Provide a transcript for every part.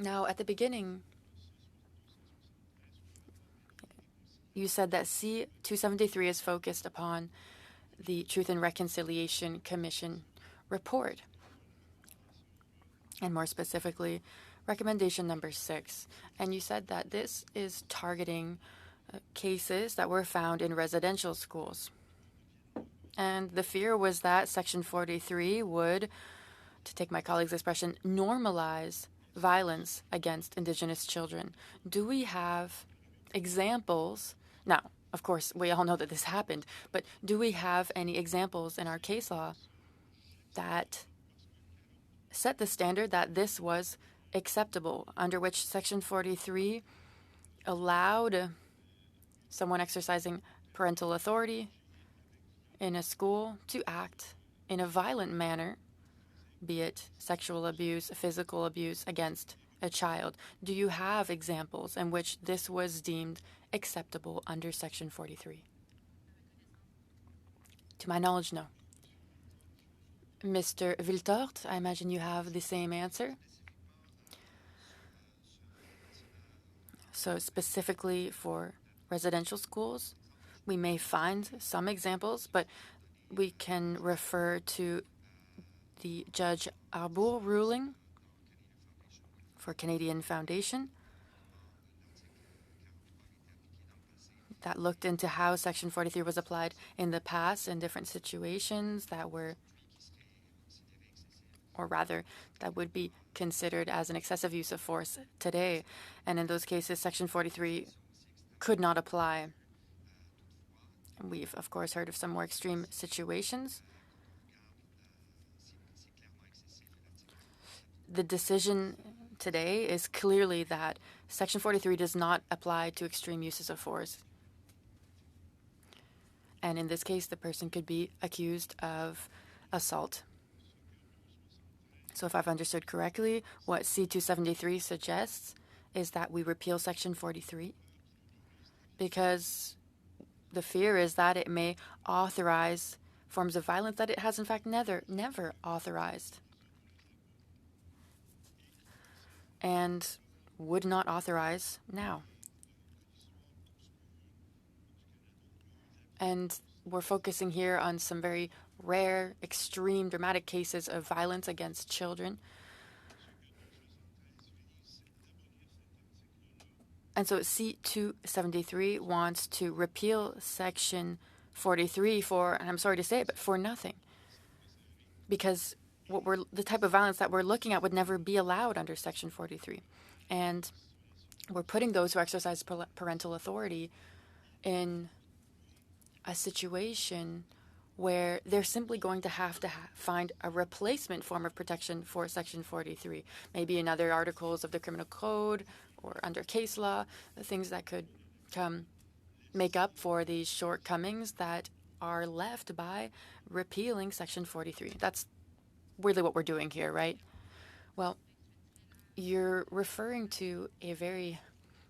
Now, at the beginning, you said that C-273 is focused upon the Truth and Reconciliation Commission report, and more specifically, recommendation number 6. And you said that this is targeting cases that were found in residential schools. And the fear was that Section 43 would, to take my colleague's expression, normalize violence against Indigenous children. Do we have examples? Now, of course, we all know that this happened, but do we have any examples in our case law that set the standard that this was acceptable, under which Section 43 allowed someone exercising parental authority in a school to act in a violent manner, be it sexual abuse, physical abuse against a child? Do you have examples in which this was deemed acceptable under Section 43? To my knowledge, no. Mr. Viltort, I imagine you have the same answer. So specifically for residential schools, we may find some examples, but we can refer to the Judge Arbour ruling for Canadian Foundation that looked into how Section 43 was applied in the past in different situations that were, or rather, that would be considered as an excessive use of force today. And in those cases, Section 43 could not apply. And we've, of course, heard of some more extreme situations. The decision today is clearly that Section 43 does not apply to extreme uses of force. And in this case, the person could be accused of assault. So if I've understood correctly, what C-273 suggests is that we repeal Section 43 because the fear is that it may authorize forms of violence that it has in fact never authorized and would not authorize now. And we're focusing here on some very rare, extreme, dramatic cases of violence against children. And so C-273 wants to repeal Section 43 for, and I'm sorry to say it, but for nothing. Because the type of violence that we're looking at would never be allowed under Section 43. And we're putting those who exercise parental authority in a situation where they're simply going to have to find a replacement form of protection for Section 43, maybe in other articles of the Criminal Code or under case law, the things that could make up for these shortcomings that are left by repealing Section 43. That's really what we're doing here, right? Well, you're referring to a very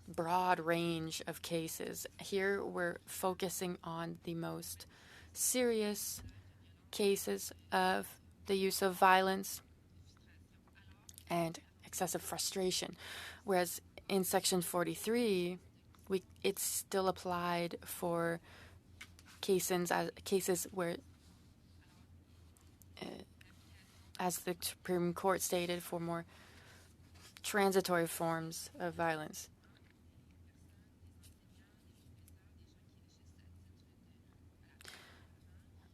broad range of cases. Here we're focusing on the most serious cases of the use of violence and excessive frustration, whereas in Section 43, it's still applied for cases where, as the Supreme Court stated, for more transitory forms of violence.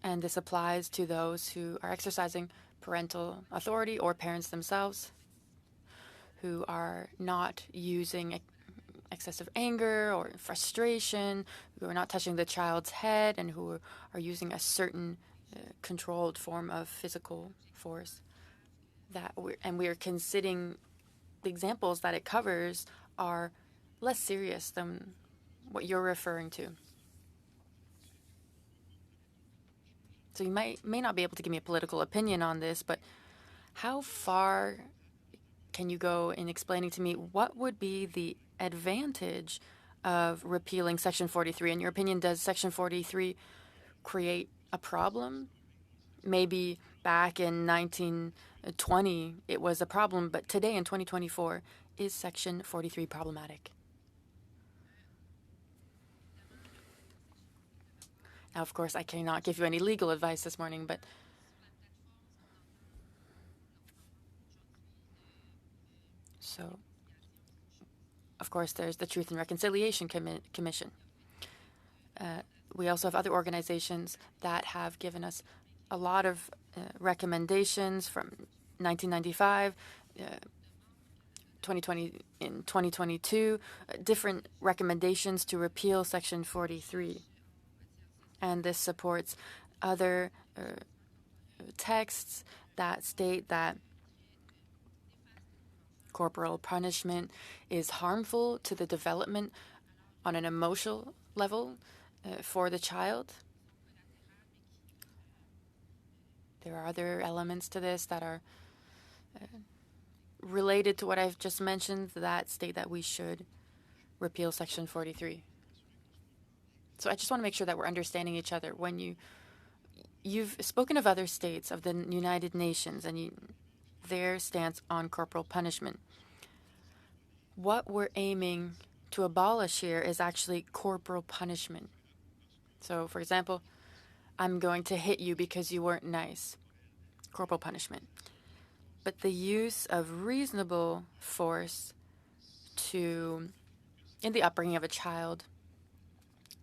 And this applies to those who are exercising parental authority or parents themselves who are not using excessive anger or frustration, who are not touching the child's head, and who are using a certain controlled form of physical force. We are considering the examples that it covers are less serious than what you're referring to. So you may not be able to give me a political opinion on this, but how far can you go in explaining to me what would be the advantage of repealing Section 43? In your opinion, does Section 43 create a problem? Maybe Back in 1920, it was a problem, but today in 2024, is Section 43 problematic? Now, of course, I cannot give you any legal advice this morning, but so, of course, there's the Truth and Reconciliation Commission. We also have other organizations that have given us a lot of recommendations from 1995, 2022, different recommendations to repeal Section 43. And this supports other texts that state that corporal punishment is harmful to the development on an emotional level for the child. There are other elements to this that are related to what I've just mentioned that state that we should repeal Section 43. So I just want to make sure that we're understanding each other. When you've spoken of other states, of the United Nations, and their stance on corporal punishment. What we're aiming to abolish here is actually corporal punishment. So, for example, I'm going to hit you because you weren't nice. Corporal punishment. But the use of reasonable force in the upbringing of a child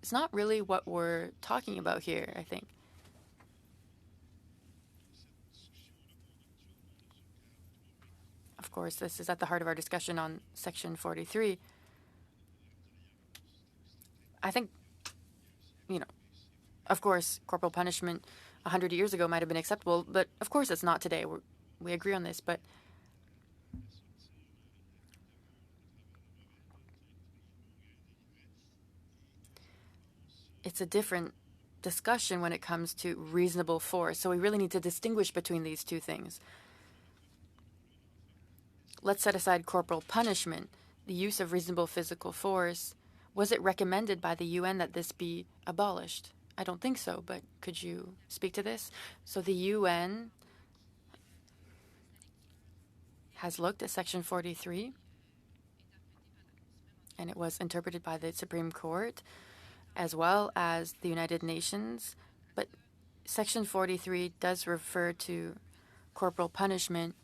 is not really what we're talking about here, I think. Of course, this is at the heart of our discussion on Section 43. I think, of course, corporal punishment 100 years ago might have been acceptable, but of course it's not today. We agree on this, but it's a different discussion when it comes to reasonable force. So we really need to distinguish between these two things. Let's set aside corporal punishment. The use of reasonable physical force, was it recommended by the UN that this be abolished? I don't think so, but could you speak to this? So the UN has looked at Section 43, and it was interpreted by the Supreme Court as well as the United Nations. But Section 43 does refer to corporal punishment.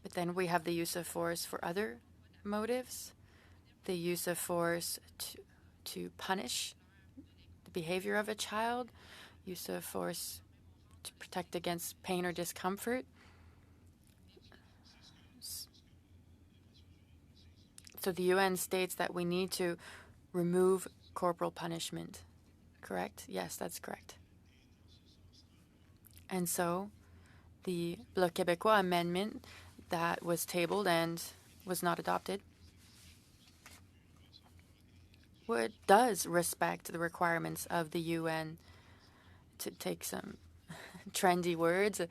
But then we have the use of force for other motives, the use of force to punish the behavior of a child, use of force to protect against pain or discomfort. So the UN states that we need to remove corporal punishment, correct? Yes, that's correct. And so the Bloc Québécois amendment that was tabled and was not adopted does respect the requirements of the UN, to take some trendy words,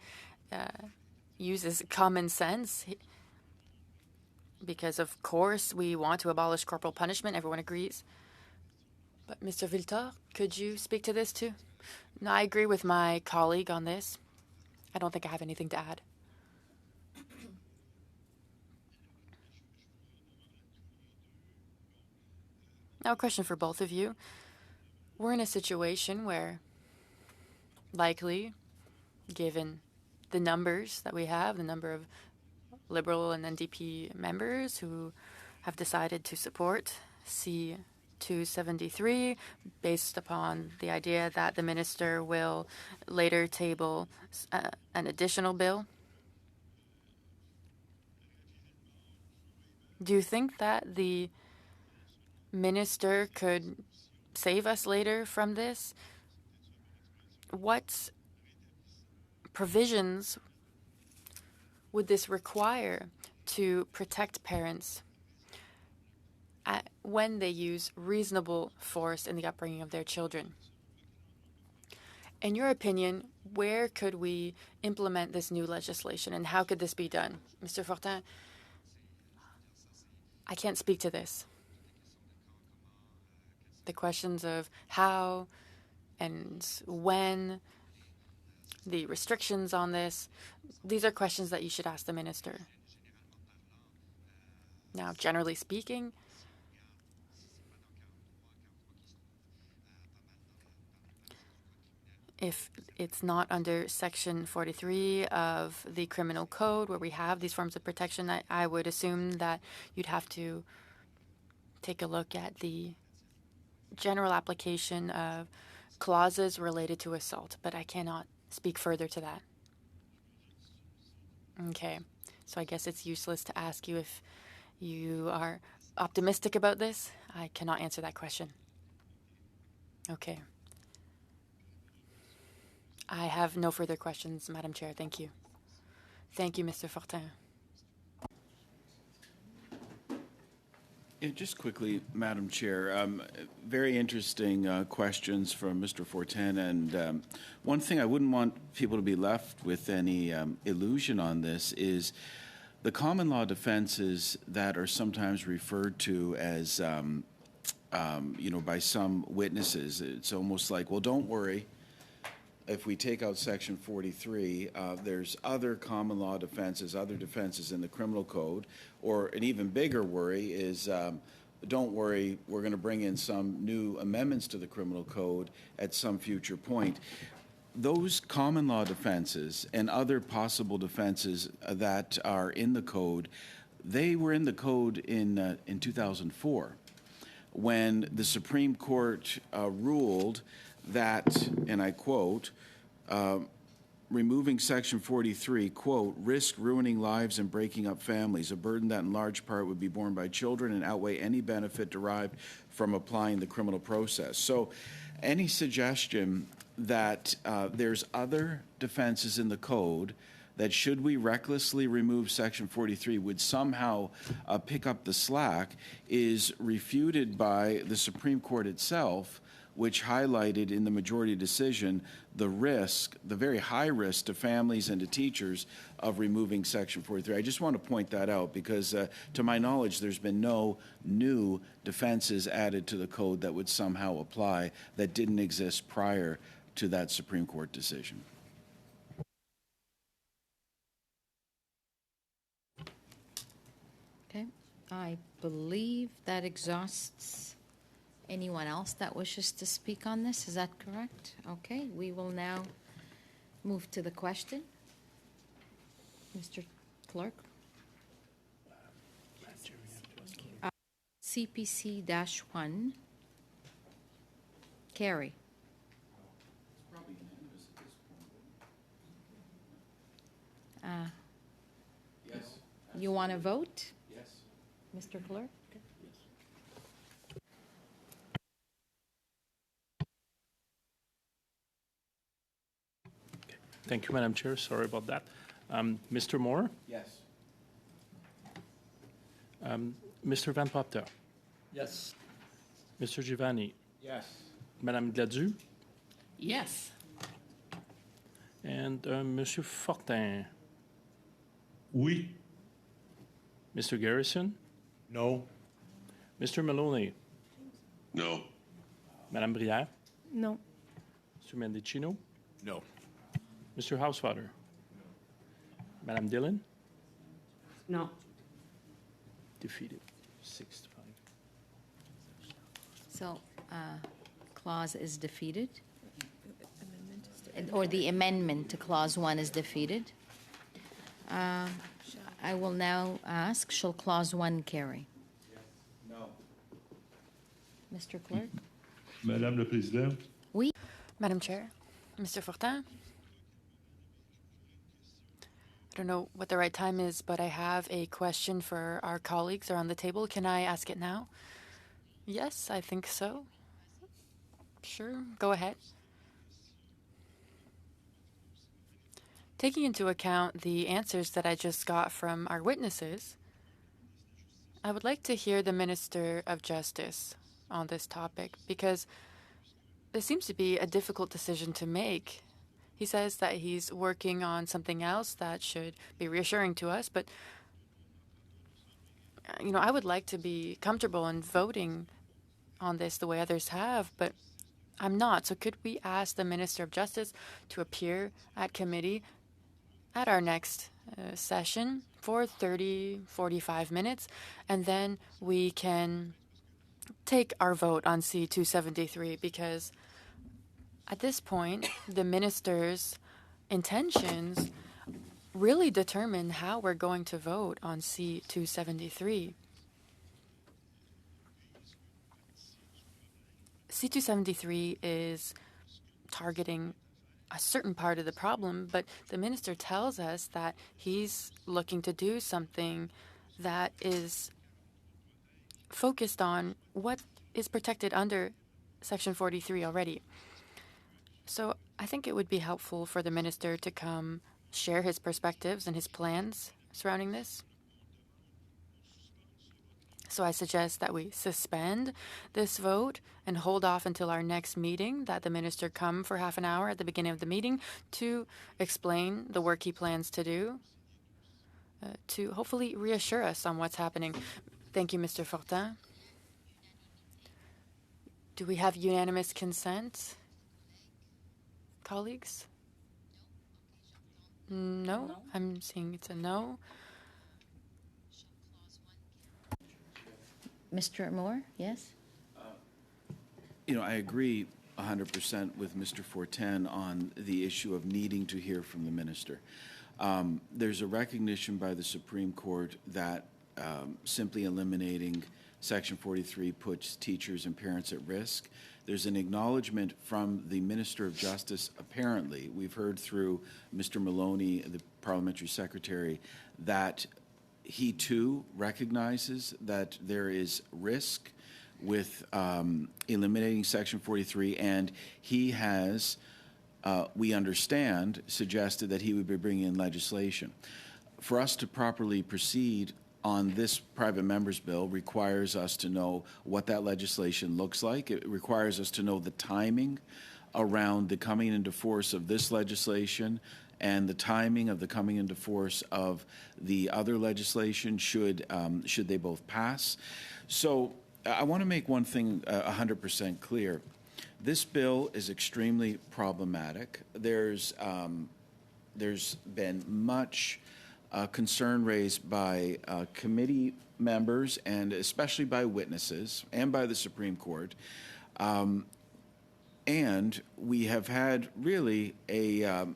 uses common sense, because of course we want to abolish corporal punishment. Everyone agrees. But Mr. Viltor, could you speak to this too? No, I agree with my colleague on this. I don't think I have anything to add. Now, a question for both of you. We're in a situation where, likely, given the numbers that we have, the number of Liberal and NDP members who have decided to support C-273 based upon the idea that the minister will later table an additional bill. Do you think that the minister could save us later from this? What provisions would this require to protect parents when they use reasonable force in the upbringing of their children? In your opinion, where could we implement this new legislation, and how could this be done? Mr. Fortin, I can't speak to this. The questions of how and when, the restrictions on this. These are questions that you should ask the minister. Now, generally speaking, if it's not under Section 43 of the Criminal Code where we have these forms of protection, I would assume that you'd have to take a look at the general application of clauses related to assault, but I cannot speak further to that. Okay, so I guess it's useless to ask you if you are optimistic about this. I cannot answer that question. Okay. I have no further questions, Madam Chair. Thank you. Thank you, Mr. Fortin. Yeah, just quickly, Madam Chair, very interesting questions from Mr. Fortin. And one thing I wouldn't want people to be left with any illusion on this is the common law defenses that are sometimes referred to as, by some witnesses. It's almost like, well, don't worry. If we take out Section 43, there's other common law defenses, other defenses in the criminal code, or an even bigger worry is, don't worry, we're going to bring in some new amendments to the criminal code at some future point. Those common law defenses and other possible defenses that are in the code, they were in the code in 2004 when the Supreme Court ruled that, and I quote, removing Section 43, quote, risk ruining lives and breaking up families, a burden that in large part would be borne by children and outweigh any benefit derived from applying the criminal process. So any suggestion that there's other defenses in the code that should we recklessly remove Section 43 would somehow pick up the slack is refuted by the Supreme Court itself, which highlighted in the majority decision the risk, the very high risk to families and to teachers of removing Section 43. I just want to point that out because, to my knowledge, there's been no new defenses added to the code that would somehow apply that didn't exist prior to that Supreme Court decision. Okay, I believe that exhausts anyone else that wishes to speak on this. Is that correct? Okay, we will now move to the question. Mr. Clerk. CPC-1, carry. Yes. You want to vote? Yes. Mr. Clerk? Thank you, Madam Chair. Sorry about that. Mr. Moore? Yes. Mr. Van Popta? Yes. Mr. Giovanni? Yes. Madame Gladu? Yes. And Monsieur Fortin? Oui. Mr. Garrison? No. Mr. Maloney? No. Madame Brière? No. Mr. Mendicino? No. Mr. Housewater? Madame Dillon? No. Defeated. 6 to 5. So, clause is defeated? Or the amendment to clause 1 is defeated? I will now ask, shall clause 1 carry? No. Mr. Clerk? Madame la Présidente. Oui. Madam Chair, Mr. Fortin. I don't know what the right time is, but I have a question for our colleagues around the table. Can I ask it now? Yes, I think so. Sure, go ahead. Taking into account the answers that I just got from our witnesses, I would like to hear the Minister of Justice on this topic because this seems to be a difficult decision to make. He says that he's working on something else that should be reassuring to us, but I would like to be comfortable in voting on this the way others have, but I'm not. So could we ask the Minister of Justice to appear at committee at our next session for 30, 45 minutes, and then we can take our vote on C-273, because at this point, the minister's intentions really determine how we're going to vote on C-273. C-273 is targeting a certain part of the problem, but the minister tells us that he's looking to do something that is focused on what is protected under Section 43 already. So I think it would be helpful for the minister to come share his perspectives and his plans surrounding this. So I suggest that we suspend this vote and hold off until our next meeting, that the minister come for half an hour at the beginning of the meeting to explain the work he plans to do, to hopefully reassure us on what's happening. Thank you, Mr. Fortin. Do we have unanimous consent, colleagues? No? I'm seeing it's a no. Mr. Moore, yes? I agree 100% with Mr. Fortin on the issue of needing to hear from the minister. There's a recognition by the Supreme Court that simply eliminating Section 43 puts teachers and parents at risk. There's an acknowledgement from the Minister of Justice, apparently, we've heard through Mr. Maloney, the parliamentary secretary, that he too recognizes that there is risk with eliminating Section 43, and he has, we understand, suggested that he would be bringing in legislation. For us to properly proceed on this private member's bill requires us to know what that legislation looks like. It requires us to know the timing around the coming into force of this legislation and the timing of the coming into force of the other legislation should they both pass. So I want to make one thing 100% clear. This bill is extremely problematic. There's been much concern raised by committee members and especially by witnesses and by the Supreme Court. And we have had really a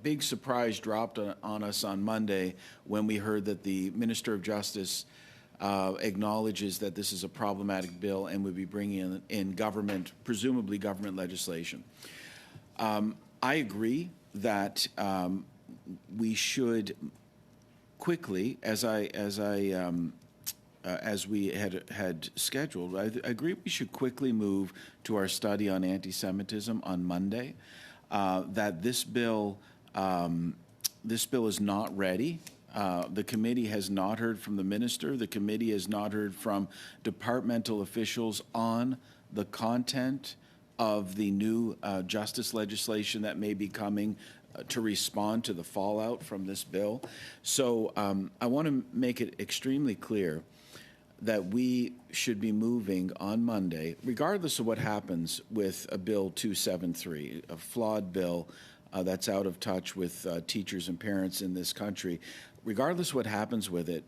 big surprise dropped on us on Monday when we heard that the Minister of Justice acknowledges that this is a problematic bill and would be bringing in government, presumably government legislation. I agree that we should quickly, as we had scheduled, I agree we should quickly move to our study on anti-Semitism on Monday. That this bill is not ready. The committee has not heard from the minister. The committee has not heard from departmental officials on the content of the new justice legislation that may be coming to respond to the fallout from this bill. So I want to make it extremely clear that we should be moving on Monday, regardless of what happens with a Bill 273, a flawed bill that's out of touch with teachers and parents in this country. Regardless of what happens with it,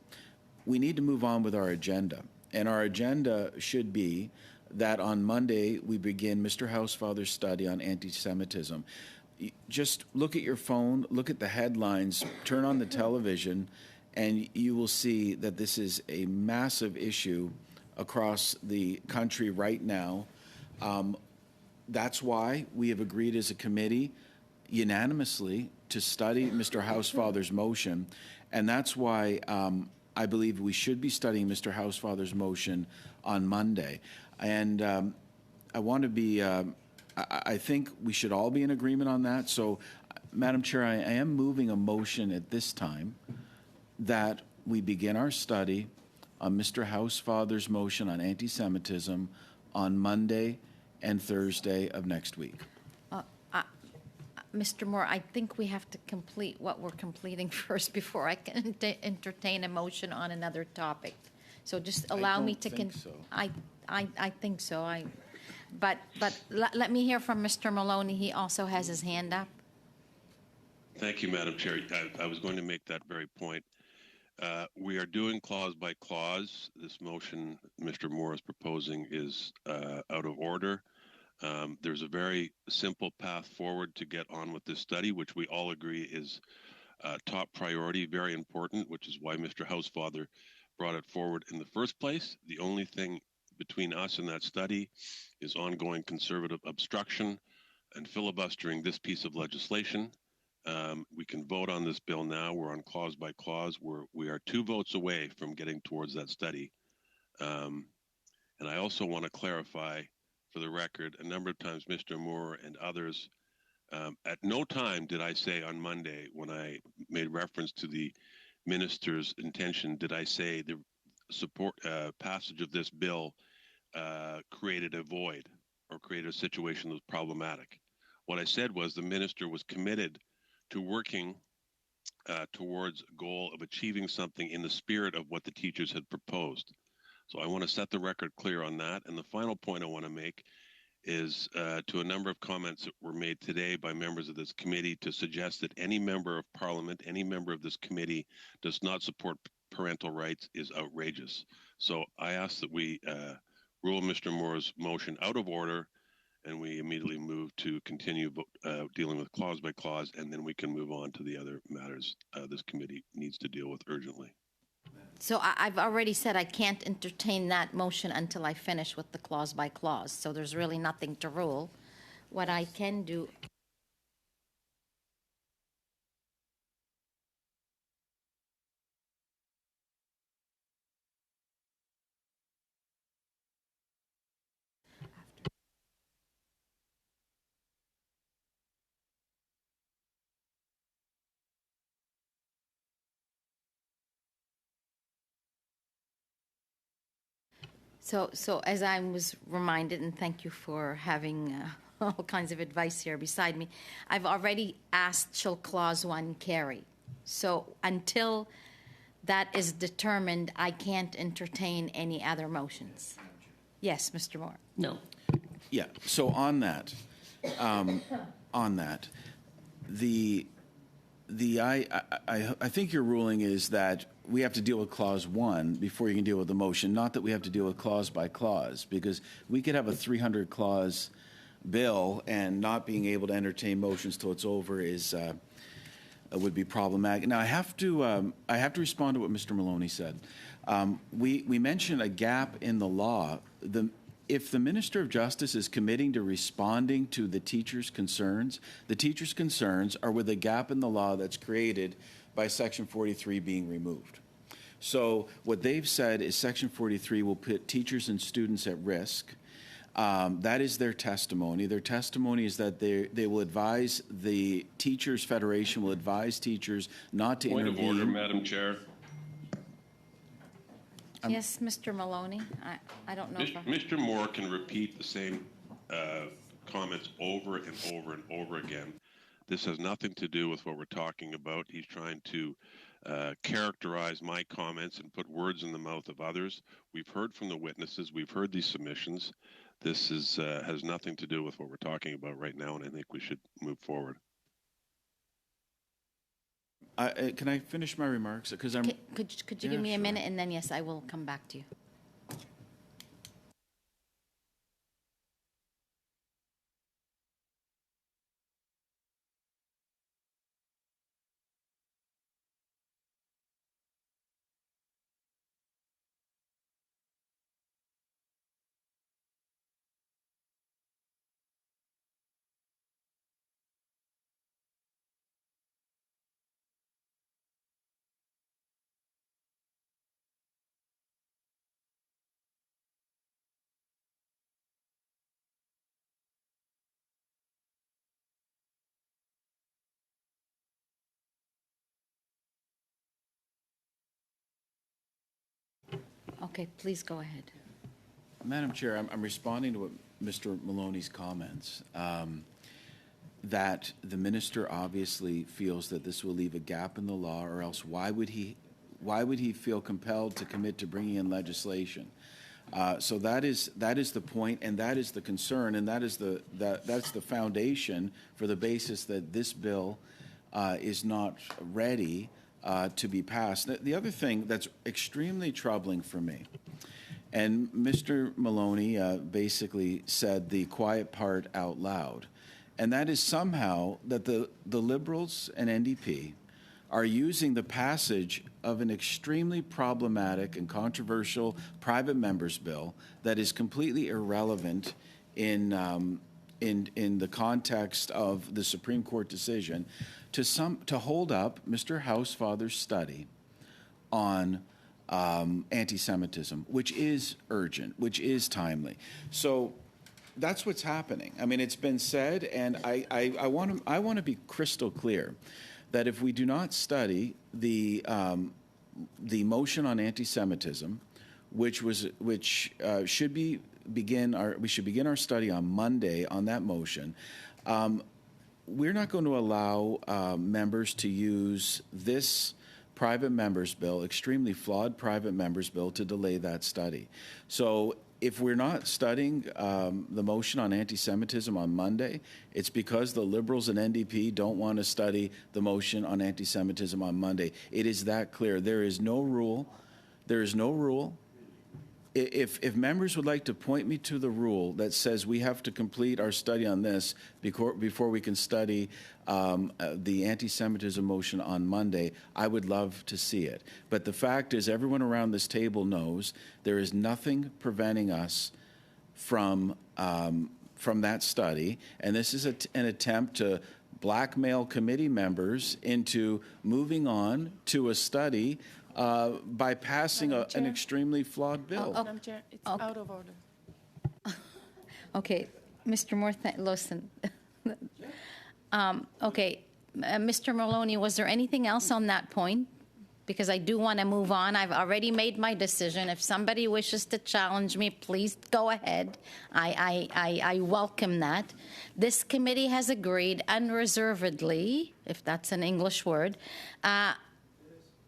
we need to move on with our agenda. And our agenda should be that on Monday we begin Mr. Housefather's study on anti-Semitism. Just look at your phone, look at the headlines, turn on the television, and you will see that this is a massive issue across the country right now. That's why we have agreed as a committee unanimously to study Mr. Housefather's motion, and that's why I believe we should be studying Mr. Housefather's motion on Monday. And I want to be, I think we should all be in agreement on that. So, Madam Chair, I am moving a motion at this time that we begin our study on Mr. Housefather's motion on anti-Semitism on Monday and Thursday of next week. Mr. Moore, I think we have to complete what we're completing first before I can entertain a motion on another topic. So just allow me to. think so. I think so. But let me hear from Mr. Maloney. He also has his hand up. Thank you, Madam Chair. I was going to make that very point. We are doing clause by clause. This motion Mr. Moore is proposing is out of order. There's a very simple path forward to get on with this study, which we all agree is top priority, very important, which is why Mr. Housefather brought it forward in the first place. The only thing between us and that study is ongoing conservative obstruction and filibustering this piece of legislation. We can vote on this bill now. We're on clause by clause. We are 2 votes away from getting towards that study. And I also want to clarify for the record, a number of times Mr. Moore and others, at no time did I say on Monday when I made reference to the minister's intention, did I say the support passage of this bill created a void or created a situation that was problematic. What I said was the minister was committed to working towards a goal of achieving something in the spirit of what the teachers had proposed. So I want to set the record clear on that. And the final point I want to make is to a number of comments that were made today by members of this committee to suggest that any member of parliament, any member of this committee does not support parental rights is outrageous. So I ask that we rule Mr. Moore's motion out of order and we immediately move to continue dealing with clause by clause, and then we can move on to the other matters this committee needs to deal with urgently. So I've already said I can't entertain that motion until I finish with the clause by clause. So there's really nothing to rule. What I can do. So as I was reminded, and thank you for having all kinds of advice here beside me, I've already asked shall clause 1 carry. So until that is determined, I can't entertain any other motions. Yes, Mr. Moore. No. Yeah, so on that, I think your ruling is that we have to deal with clause 1 before you can deal with the motion, not that we have to deal with clause by clause, because we could have a 300 clause bill and not being able to entertain motions till it's over is would be problematic. Now I have to respond to what Mr. Maloney said. We mentioned a gap in the law. If the Minister of Justice is committing to responding to the teachers' concerns are with a gap in the law that's created by Section 43 being removed. So what they've said is Section 43 will put teachers and students at risk. That is their testimony. Their testimony is that they will advise, the Teachers Federation will advise teachers not to intervene. Point of order, Madam Chair. Yes, Mr. Maloney. I don't know if Mr. Moore can repeat the same comments over and over and over again. This has nothing to do with what we're talking about. He's trying to characterize my comments and put words in the mouth of others. We've heard from the witnesses. We've heard these submissions. This is has nothing to do with what we're talking about right now, and I think we should move forward. Can I finish my remarks? Because could you give me a minute, and then yes, I will come back to you. Okay, please go ahead. Madam Chair, I'm responding to what Mr. Maloney's comments, that the minister obviously feels that this will leave a gap in the law, or else why would he feel compelled to commit to bringing in legislation? So that is the point, and that is the concern, and that's the foundation for the basis that this bill is not ready to be passed. The other thing that's extremely troubling for me, and Mr. Maloney basically said the quiet part out loud, and that is somehow that the Liberals and NDP are using the passage of an extremely problematic and controversial private members bill that is completely irrelevant in the context of the Supreme Court decision to hold up Mr. Housefather's study on anti-Semitism, which is urgent, which is timely. So that's what's happening. I mean, it's been said, and I want to be crystal clear that if we do not study the motion on anti-Semitism, we should begin our study on Monday on that motion. We're not going to allow members to use this private members bill, extremely flawed private members bill, to delay that study. So if we're not studying the motion on anti-Semitism on Monday, it's because the Liberals and NDP don't want to study the motion on anti-Semitism on Monday. It is that clear. There is no rule. There is no rule. If members would like to point me to the rule that says we have to complete our study on this before we can study the anti-Semitism motion on Monday, I would love to see it. But the fact is, everyone around this table knows there is nothing preventing us from that study, and this is an attempt to blackmail committee members into moving on to a study by passing an extremely flawed bill. Madam Chair, it's out of order. Okay, Mr. Moore, listen. Okay, Mr. Maloney, was there anything else on that point? Because I do want to move on. I've already made my decision. If somebody wishes to challenge me, please go ahead. I welcome that. This committee has agreed unreservedly, if that's an English word,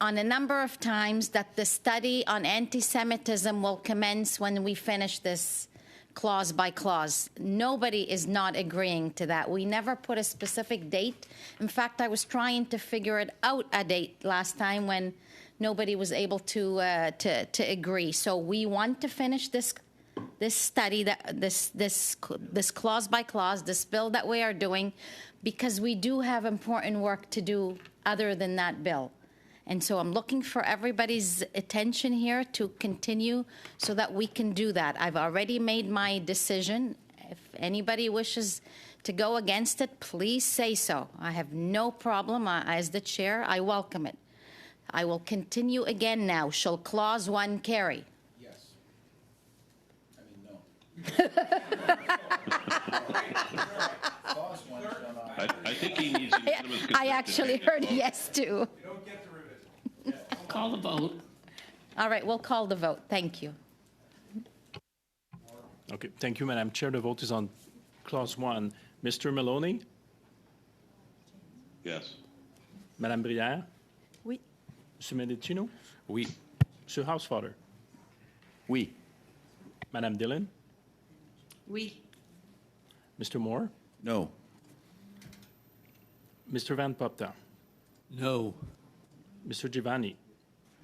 on a number of times that the study on anti-Semitism will commence when we finish this clause by clause. Nobody is not agreeing to that. We never put a specific date. In fact, I was trying to figure it out a date last time when nobody was able to agree. So we want to finish this study, this clause by clause, this bill that we are doing, because we do have important work to do other than that bill. And so I'm looking for everybody's attention here to continue so that we can do that. I've already made my decision. If anybody wishes to go against it, please say so. I have no problem. As the chair, I welcome it. I will continue again now. Shall Clause 1 carry? Yes. I mean, no. I think he needs unanimous consent. I actually heard yes, too. Call the vote. All right, we'll call the vote. Thank you. Okay, thank you, Madam Chair. The vote is on Clause 1. Mr. Maloney? Yes. Madame Brière? Oui. Monsieur Mendicino? Oui. Monsieur Housefather? Oui. Madame Dillon? Oui. Mr. Moore? No. Mr. Van Popta? No. Mr. Giovanni?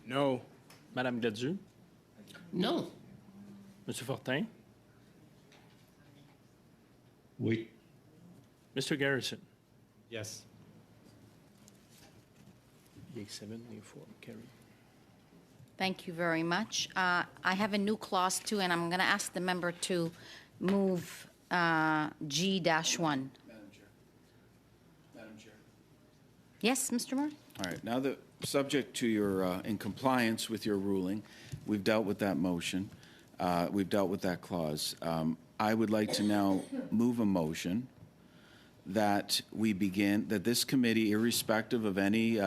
No. Madame Gladue? No. Monsieur Fortin? Oui. Mr. Garrison? Yes. Yeas 7, nay 4, carried. Thank you very much. I have a new clause, too, and I'm going to ask the member to move G-1. Madam Chair. Madam Chair. Yes, Mr. Moore? All right. Now, subject to your, in compliance with your ruling, we've dealt with that motion. We've dealt with that clause. I would like to now move a motion that that this committee, irrespective of any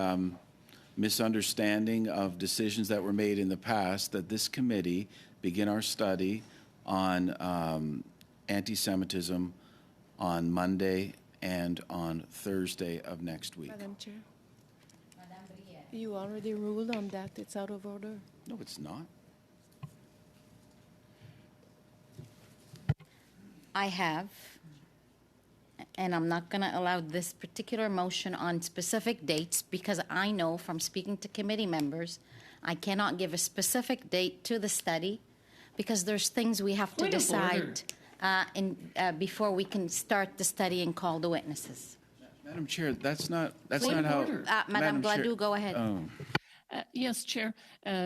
misunderstanding of decisions that were made in the past, that this committee begin our study on anti-Semitism on Monday and on Thursday of next week. Madam Chair, you already ruled on that. It's out of order. No, it's not. I have, and I'm not going to allow this particular motion on specific dates because I know from speaking to committee members, I cannot give a specific date to the study because there's things we have to Point of decide before we can start the study and call the witnesses. Madam Chair, that's not Point of how. order. Madam Chair- Gladue, go ahead. Yes, Chair.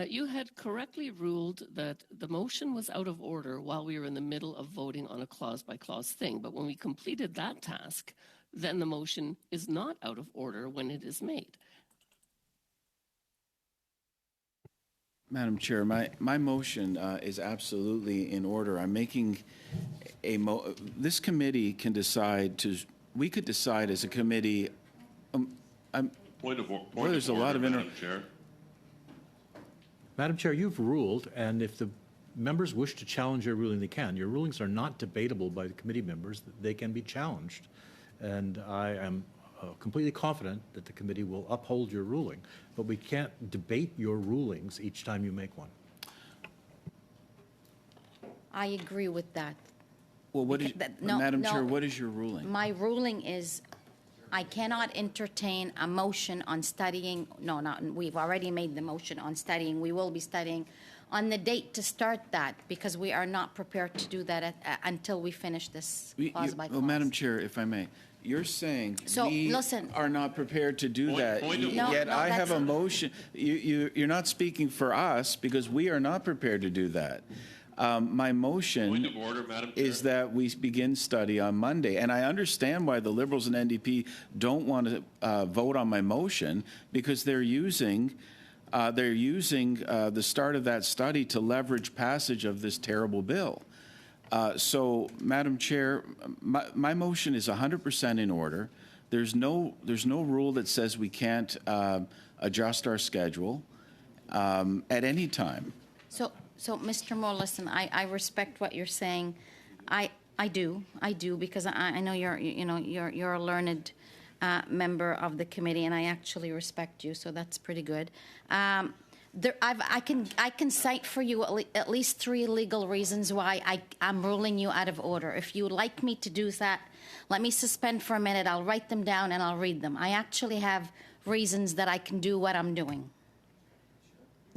You had correctly ruled that the motion was out of order while we were in the middle of voting on a clause-by-clause thing. But when we completed that task, then the motion is not out of order when it is made. Madam Chair, my motion is absolutely in order. I'm making this committee can decide to. We could decide as a committee. There's a lot of Madam Chair. Madam Chair, you've ruled, and if the members wish to challenge your ruling, they can. Your rulings are not debatable by the committee members. They can be challenged. And I am completely confident that the committee will uphold your ruling. But we can't debate your rulings each time you make one. I agree with that. Well, Madam no. Chair, what is your ruling? My ruling is I cannot entertain a motion on studying. No, we've already made the motion on studying. We will be studying on the date to start that because we are not prepared to do that until we finish this clause by clause. Well, Madam Chair, if I may, you're saying listen, are not prepared to do that. No, I have a motion. You're not speaking for us because we are not prepared to do that. My motion Point of order, Madam Chair. is that we begin study on Monday. And I understand why the Liberals and NDP don't want to vote on my motion because they're using the start of that study to leverage passage of this terrible bill. So, Madam Chair, my motion is 100% in order. There's no rule that says we can't adjust our schedule at any time. So, Mr. Moore, listen, I respect what you're saying. I do because I know you're a learned member of the committee, and I actually respect you. So that's pretty good. I can cite for you at least 3 legal reasons why I'm ruling you out of order. If you would like me to do that, let me suspend for a minute. I'll write them down and I'll read them. I actually have reasons that I can do what I'm doing.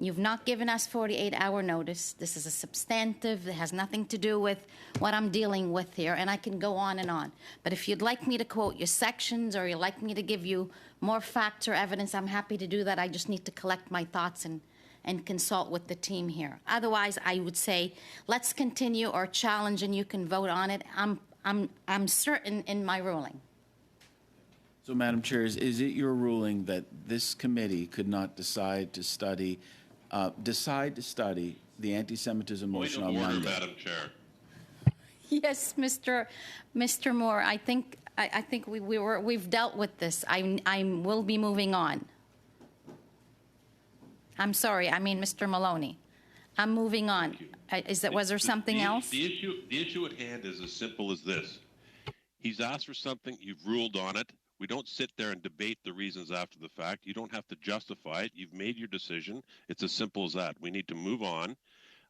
You've not given us 48-hour notice. This is a substantive. It has nothing to do with what I'm dealing with here, and I can go on and on. But if you'd like me to quote your sections or you'd like me to give you more facts or evidence, I'm happy to do that. I just need to collect my thoughts and consult with the team here. Otherwise, I would say, let's continue or challenge, and you can vote on it. I'm certain in my ruling. So, Madam Chair, is it your ruling that this committee could not decide to study the anti-Semitism motion on Monday? Point of order, Madam Chair. Yes, Mr. Moore. I think we've dealt with this. I will be moving on. I'm sorry. I mean, Mr. Maloney. I'm moving on. Was there something else? The issue at hand is as simple as this. He's asked for something. You've ruled on it. We don't sit there and debate the reasons after the fact. You don't have to justify it. You've made your decision. It's as simple as that. We need to move on.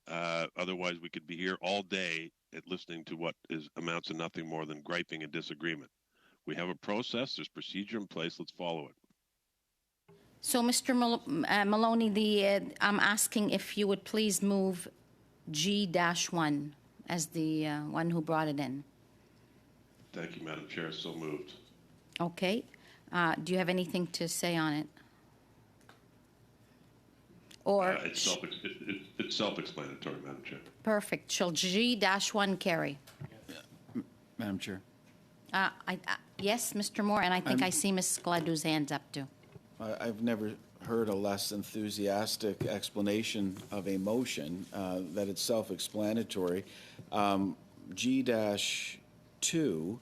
Otherwise, we could be here all day listening to what amounts to nothing more than griping and disagreement. We have a process. There's procedure in place. Let's follow it. So, Mr. Maloney, I'm asking if you would please move G-1 as the one who brought it in. Thank you, Madam Chair. So moved. Okay. Do you have anything to say on it? Or It's self-explanatory, Madam Chair. perfect. Shall G-1 carry? Madam Chair. Yes, Mr. Moore, and I think I see Ms. Gladue's hands up too. I've never heard a less enthusiastic explanation of a motion that it's self-explanatory. G-2,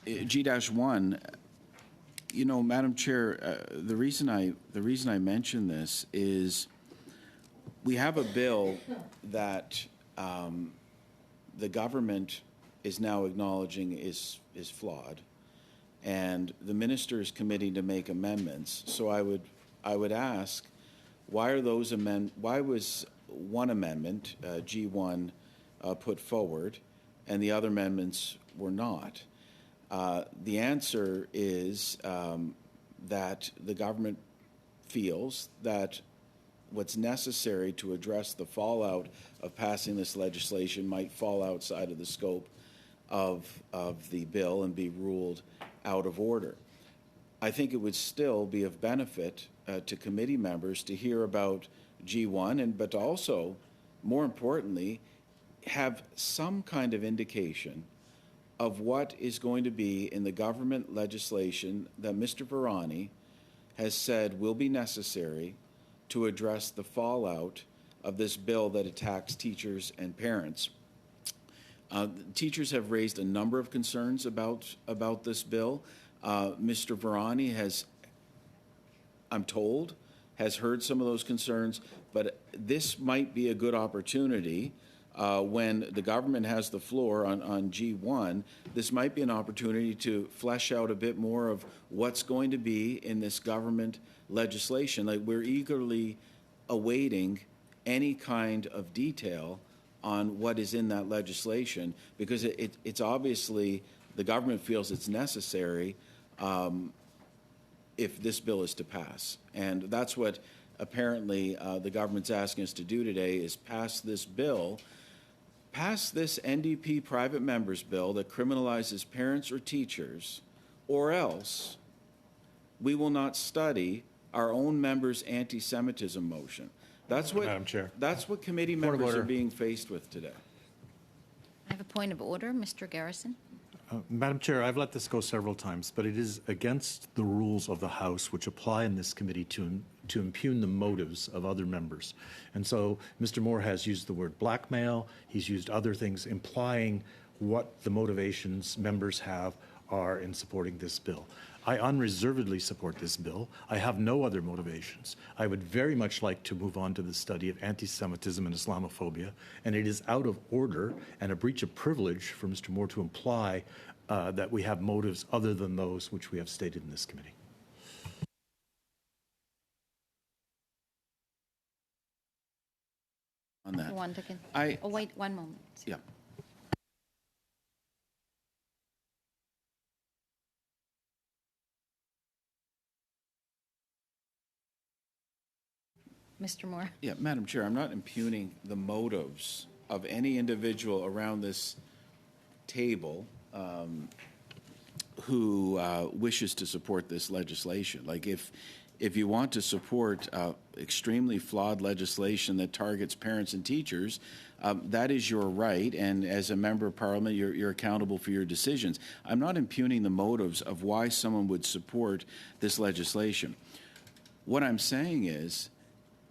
G-1, Madam Chair, the reason I mention this is we have a bill that the government is now acknowledging is flawed, and the minister is committing to make amendments. So I would ask, why was one amendment, G1, put forward, and the other amendments were not. The answer is that the government feels that what's necessary to address the fallout of passing this legislation might fall outside of the scope of the bill and be ruled out of order. I think it would still be of benefit to committee members to hear about G1, but also, more importantly, have some kind of indication of what is going to be in the government legislation that Mr. Virani has said will be necessary to address the fallout of this bill that attacks teachers and parents. Teachers have raised a number of concerns about this bill. Mr. Virani has, I'm told, has heard some of those concerns, but this might be a good opportunity when the government has the floor on G1. This might be an opportunity to flesh out a bit more of what's going to be in this government legislation. Like, we're eagerly awaiting any kind of detail on what is in that legislation, because it's obviously the government feels it's necessary if this bill is to pass. And that's what apparently the government's asking us to do today, is pass this bill, pass this NDP private members bill that criminalizes parents or teachers, or else we will not study our own members' anti-Semitism motion. That's what, Madam Chair. That's what committee Point of members are order. being faced with today. I have a point of order, Mr. Garrison. Madam Chair, I've let this go several times, but it is against the rules of the House, which apply in this committee, to impugn the motives of other members. And so Mr. Moore has used the word blackmail. He's used other things implying what the motivations members have are in supporting this bill. I unreservedly support this bill. I have no other motivations. I would very much like to move on to the study of anti-Semitism and Islamophobia, and it is out of order and a breach of privilege for Mr. Moore to imply that we have motives other than those which we have stated in this committee. On that, Oh, wait, one moment. yeah. Mr. Moore. Yeah, Madam Chair, I'm not impugning the motives of any individual around this table who wishes to support this legislation. Like, if you want to support extremely flawed legislation that targets parents and teachers, that is your right, and as a member of Parliament, you're accountable for your decisions. I'm not impugning the motives of why someone would support this legislation. What I'm saying is,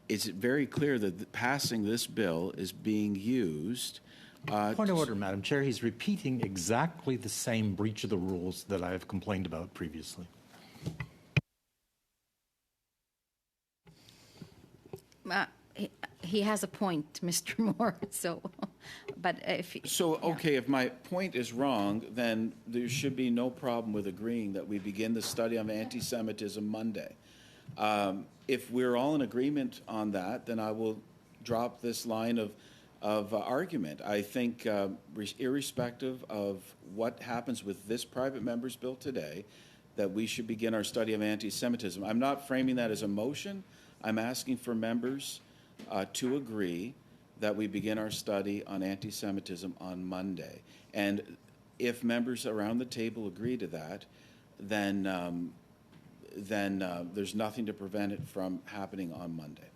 it's very clear that passing this bill is being used. Point of order, Madam Chair. He's repeating exactly the same breach of the rules that I have complained about previously. He has a point, Mr. Moore. So, but if okay, if my point is wrong, then there should be no problem with agreeing that we begin the study on anti-Semitism Monday. If we're all in agreement on that, then I will drop this line of argument. I think, irrespective of what happens with this private member's bill today, that we should begin our study of anti-Semitism. I'm not framing that as a motion. I'm asking for members to agree that we begin our study on anti-Semitism on Monday. And if members around the table agree to that, then there's nothing to prevent it from happening on Monday.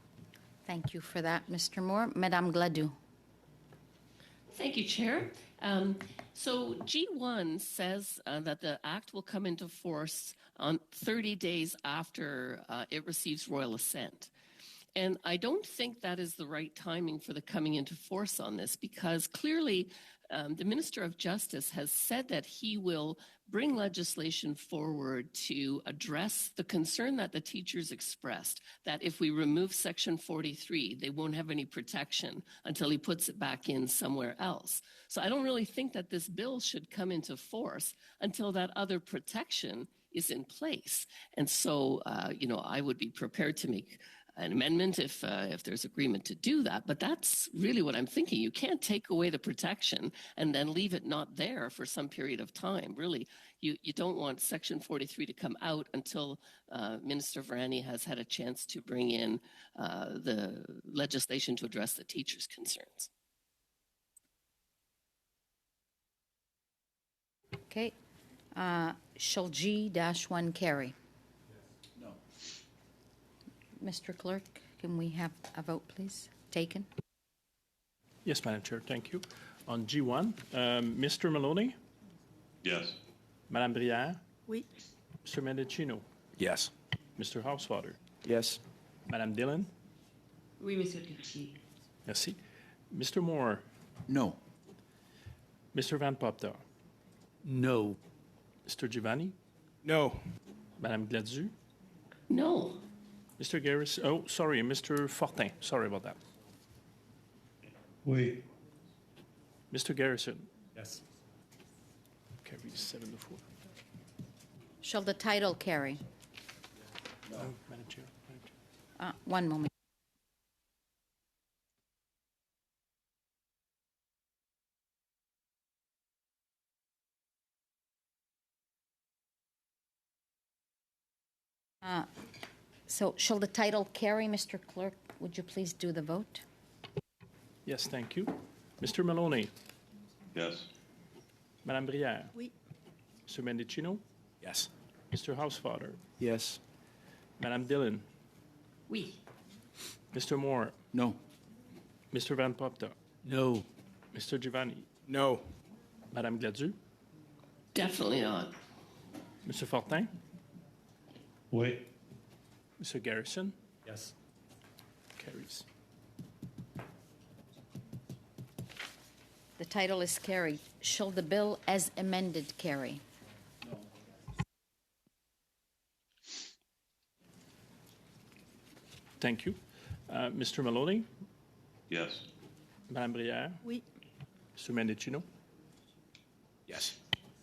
Thank you for that, Mr. Moore. Madame Gladue. Thank you, Chair. So G1 says that the Act will come into force on 30 days after it receives royal assent. And I don't think that is the right timing for the coming into force on this, because clearly the Minister of Justice has said that he will bring legislation forward to address the concern that the teachers expressed, that if we remove Section 43, they won't have any protection until he puts it back in somewhere else. So I don't really think that this bill should come into force until that other protection is in place. And so, I would be prepared to make an amendment if there's agreement to do that. But that's really what I'm thinking. You can't take away the protection and then leave it not there for some period of time. Really, you don't want Section 43 to come out until Minister Varani has had a chance to bring in the legislation to address the teachers' concerns. Okay. Shall G-1 carry? No. Mr. Clerk, can we have a vote, please, taken? Yes, Madam Chair, thank you. On G1, Mr. Maloney, Yes. Madame Brière, Oui. Mr. Mendicino, Yes. Mr. Housewater, Yes. Madame Dillon, Oui, Monsieur Cloutier. merci. Mr. Moore, No. Mr. Van Popta, No. Mr. Giovanni, No. Madame Gladue, No. Mr. Garrison, oh, sorry, Mr. Fortin, sorry about that. Oui. Mr. Garrison, Yes. carries 7-4. Shall the title carry? Madam Chair. One moment. So shall the title carry, Mr. Clerk? Would you please do the vote? Yes, thank you. Mr. Maloney, Yes. Madame Brière, Oui. Mr. Mendicino, Yes. Mr. Housewater, Yes. Madame Dillon, Oui. Mr. Moore, No. Mr. Van Popta, No. Mr. Giovanni, No. Madame Gladue, Definitely not. Mr. Fortin, Oui. Mr. Garrison, Yes. carries. The title is carried. Shall the bill as amended carry? Thank you. Mr. Maloney, Yes. Madame Brière, Oui. Mr. Mendicino, Yes.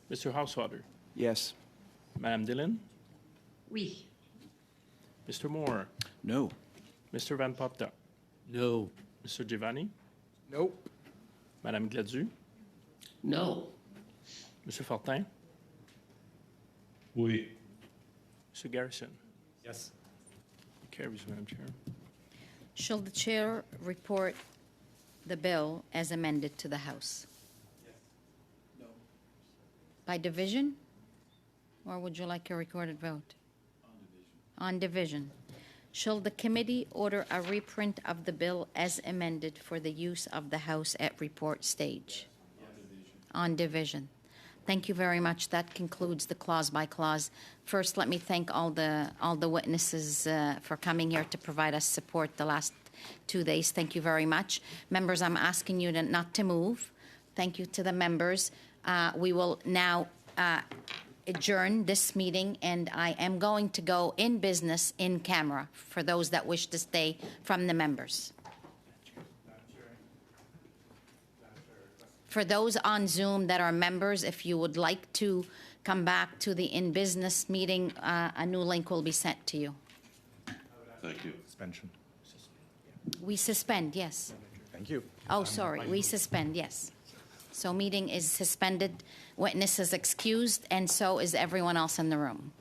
Mr. Housewater, Yes. Madame Dillon, Oui. Mr. Moore, No. Mr. Van Popta, No. Mr. Giovanni, Nope. Madame Gladue, No. Mr. Fortin, Oui. Mr. Garrison, Yes. carries, Madam Chair. Shall the chair report the bill as amended to the House? No. By division? Or would you like a recorded vote? On division. Shall the committee order a reprint of the bill as amended for the use of the House at report stage? On division. Thank you very much. That concludes the clause by clause. First, let me thank all the witnesses for coming here to provide us support the last 2 days. Thank you very much. Members, I'm asking you not to move. Thank you to the members. We will now adjourn this meeting, and I am going to go in business in camera for those that wish to stay from the members. For those on Zoom that are members, if you would like to come back to the in-business meeting, a new link will be sent to you. Thank you. Suspension. We suspend, yes. Thank you. Oh, sorry, we suspend, yes. So meeting is suspended, witnesses excused, and so is everyone else in the room.